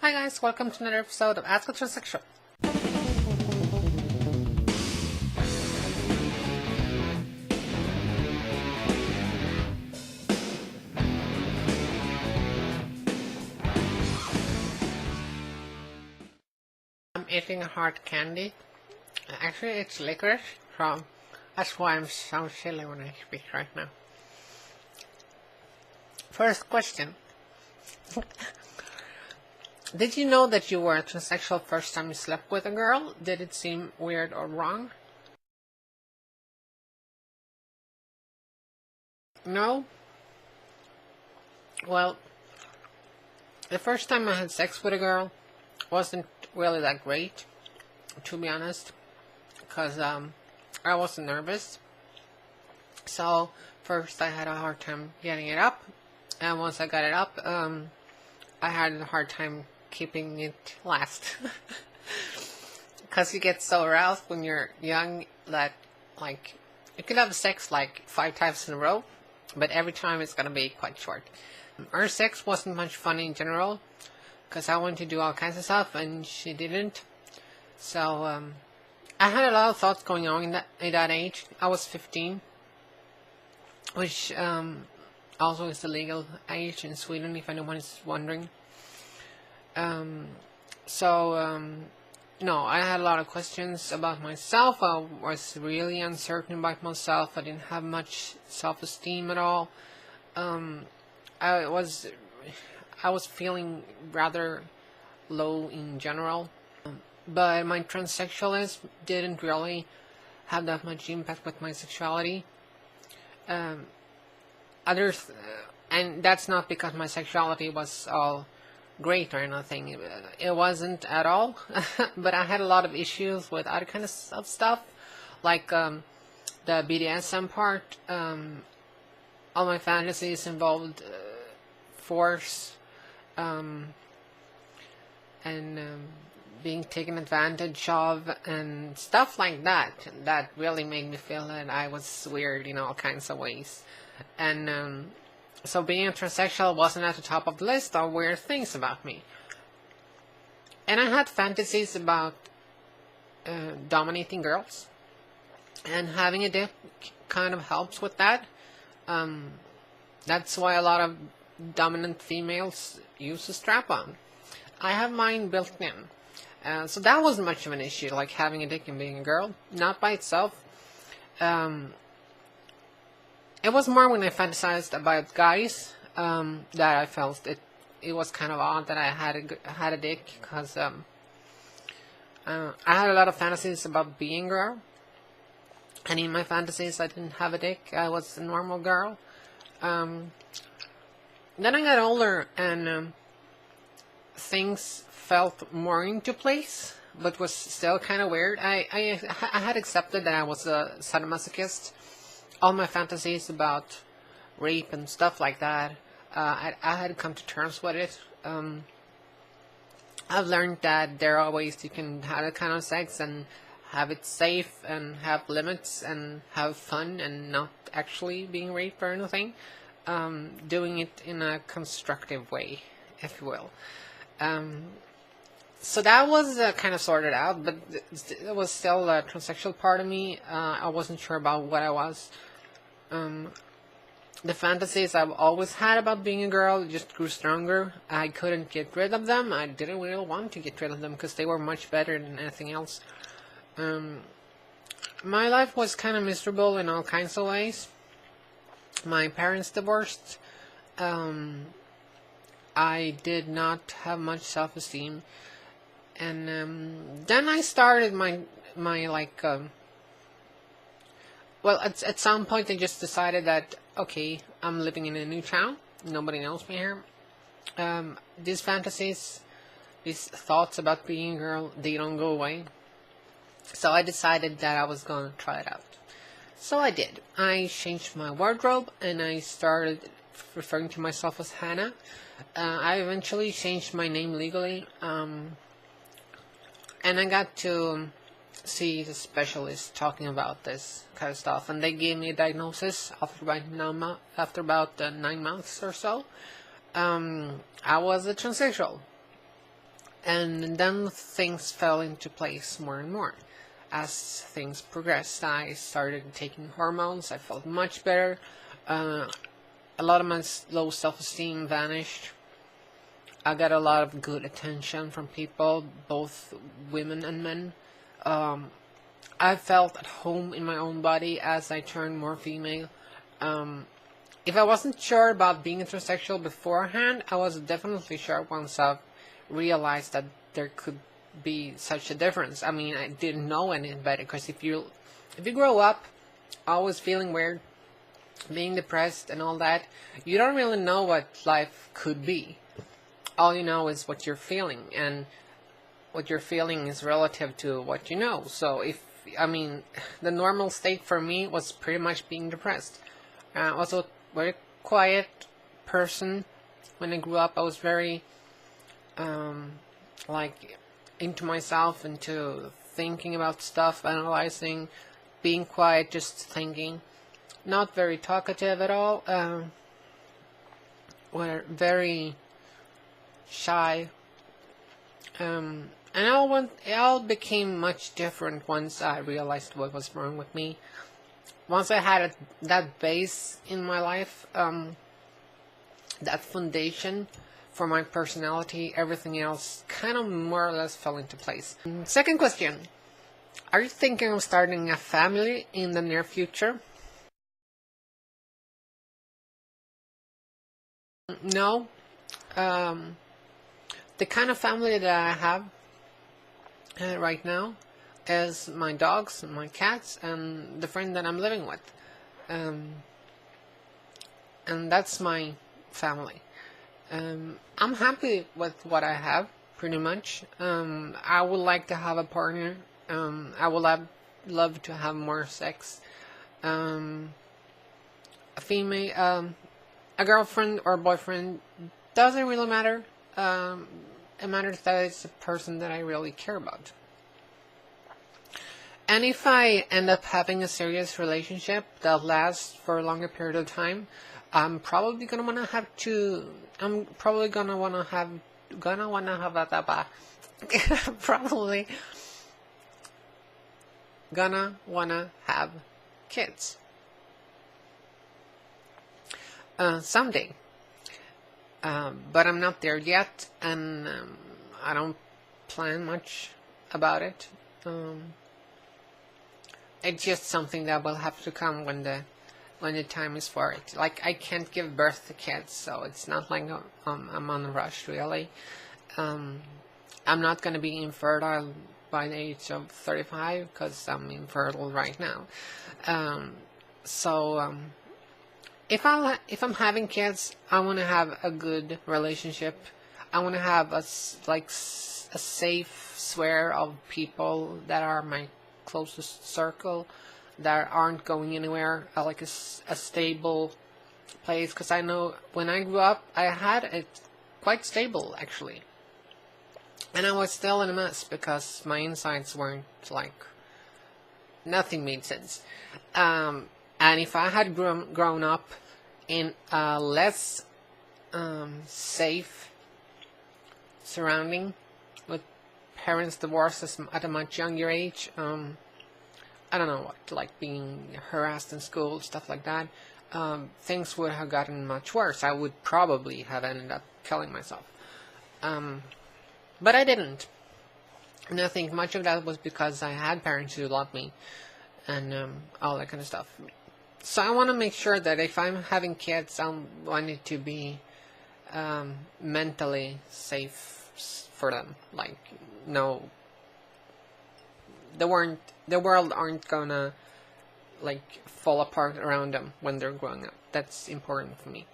Hi guys, welcome to another episode of Ask a Transsexual. I'm eating a hard candy. Actually, it's licorice, so that's why I'm so silly when I speak right now. First question. Did you know that you were a transsexual first time you slept with a girl? Did it seem weird or wrong? No? Well, the first time I had sex with a girl wasn't really that great, to be honest, because I was nervous. So first I had a hard time getting it up, and once I got it up, I had a hard time keeping it last. Because you get so aroused when you're young that, like, you could have sex like 5 times in a row, but every time it's gonna be quite short. Our sex wasn't much fun in general, because I wanted to do all kinds of stuff and she didn't. So I had a lot of thoughts going on in that age. I was 15, which also is the legal age in Sweden, if anyone is wondering. No, I had a lot of questions about myself. I was really uncertain about myself. I didn't have much self-esteem at all. I was feeling rather low in general. But my transsexualism didn't really have that much impact with my sexuality. And that's not because my sexuality was all great or anything. It wasn't at all. But I had a lot of issues with other kind of stuff, like the BDSM part. All my fantasies involved force and being taken advantage of and stuff like that. That really made me feel that I was weird in all kinds of ways. And so being a transsexual wasn't at the top of the list of weird things about me. And I had fantasies about dominating girls. And having a dick kind of helps with that. That's why a lot of dominant females use a strap-on. I have mine built in. So that wasn't much of an issue, like having a dick and being a girl. Not by itself. It was more when I fantasized about guys that I felt it was kind of odd that I had a dick, because I had a lot of fantasies about being a girl, and in my fantasies I didn't have a dick. I was a normal girl. Then I got older and things felt more into place, but was still kind of weird. I had accepted that I was a sadomasochist. All my fantasies about rape and stuff like that, I had come to terms with it. I've learned that there are ways you can have that kind of sex and have it safe and have limits and have fun and not actually being raped or anything. Doing it in a constructive way, if you will. So that was kind of sorted out, but it was still a transsexual part of me. I wasn't sure about what I was. The fantasies I've always had about being a girl just grew stronger. I couldn't get rid of them. I didn't really want to get rid of them because they were much better than anything else. My life was kind of miserable in all kinds of ways. My parents divorced. I did not have much self-esteem. And then I started my like... well, at some point I just decided that, okay, I'm living in a new town. Nobody knows me here. These fantasies, these thoughts about being a girl, they don't go away. So I decided that I was going to try it out. So I did. I changed my wardrobe and I started referring to myself as Hannah. I eventually changed my name legally. And I got to see the specialist talking about this kind of stuff, and they gave me a diagnosis after about 9 months or so. I was a transsexual. And then things fell into place more and more. As things progressed, I started taking hormones. I felt much better. Uh, a lot of my low self-esteem vanished. I got a lot of good attention from people, both women and men. Um, I felt at home in my own body as I turned more female. Um, if I wasn't sure about being heterosexual beforehand, I was definitely sure once I realized that there could be such a difference. I mean, I didn't know any better because if you grow up always feeling weird, being depressed and all that, you don't really know what life could be. All you know is what you're feeling, and what you're feeling is relative to what you know. So I mean, the normal state for me was pretty much being depressed. Also, a very quiet person. When I grew up, I was very, like, into myself, into thinking about stuff, analyzing, being quiet, just thinking. Not very talkative at all. Were very shy. And it all became much different once I realized what was wrong with me. Once I had that base in my life, that foundation for my personality, everything else kind of more or less fell into place. Second question. Are you thinking of starting a family in the near future? No. Um, the kind of family that I have right now is my dogs, my cats, and the friend that I'm living with. Um, and that's my family. I'm happy with what I have, pretty much. I would like to have a partner. I would love to have more sex. Um, a female, a girlfriend or boyfriend doesn't really matter. It matters that it's a person that I really care about. And if I end up having a serious relationship that lasts for a longer period of time, I'm probably gonna wanna have to. I'm probably probably gonna wanna have kids someday. But I'm not there yet, and I don't plan much about it. It's just something that will have to come when the time is for it. Like, I can't give birth to kids, so it's not like I'm on a rush, really. Um, I'm not going to be infertile by the age of 35 because I'm infertile right now. Um, so if I'm having kids, I want to have a good relationship. I want to have a safe sphere of people that are my closest circle, that aren't going anywhere. Like a stable place, because I know when I grew up, I had it quite stable actually, and I was still in a mess because my insides weren't like, nothing made sense. And if I had grown up in a less safe surrounding, with parents divorced at a much younger age, I don't know what, like being harassed in school, stuff like that, things would have gotten much worse. I would probably have ended up killing myself. But I didn't. And I think much of that was because I had parents who loved me, and all that kind of stuff. So I want to make sure that if I'm having kids, I want it to be mentally safe for them. Like, no, the world aren't gonna like fall apart around them when they're growing up. That's important for me.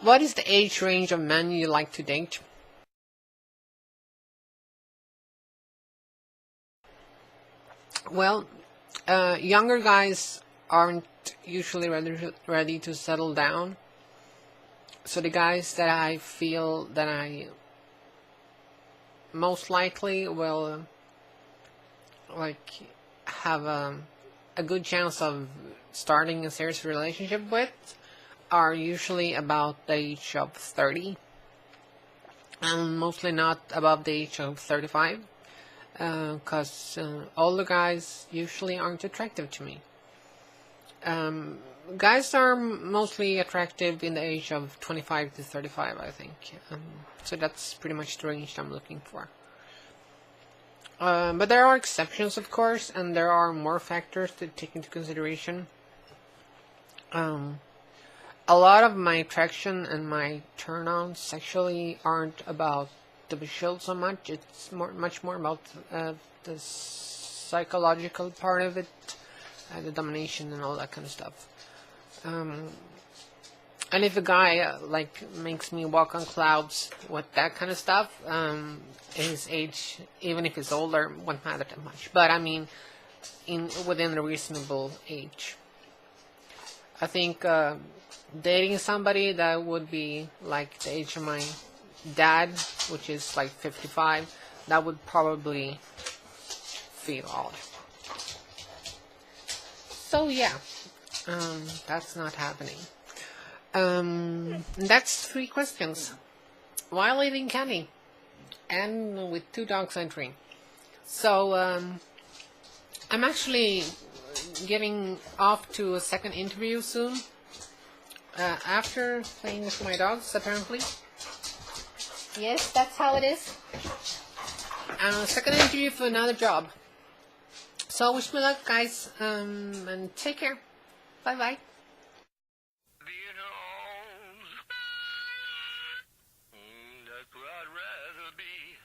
What is the age range of men you like to date? Well, younger guys aren't usually ready to settle down. So the guys that I feel that I most likely will like have a good chance of starting a serious relationship with are usually about the age of 30. and mostly not above the age of 35, because older guys usually aren't attractive to me. Guys are mostly attractive in the age of 25 to 35, I think. So that's pretty much the range I'm looking for. But there are exceptions, of course, and there are more factors to take into consideration. A lot of my attraction and my turn-on sexually aren't about the visual so much. It's much more about the psychological part of it, the domination and all that kind of stuff. And if a guy makes me walk on clouds with that kind of stuff, his age, even if he's older, won't matter that much. But I mean, within a reasonable age. I think dating somebody that would be like the age of my dad, which is like 55, that would probably feel odd. So yeah, that's not happening. That's 3 questions while eating candy and with 2 dogs entering. So I'm actually getting off to a second interview soon. After playing with my dogs, apparently. Yes, that's how it is. Second interview for another job. So wish me luck, guys, and take care. Bye bye. That's where I'd rather be.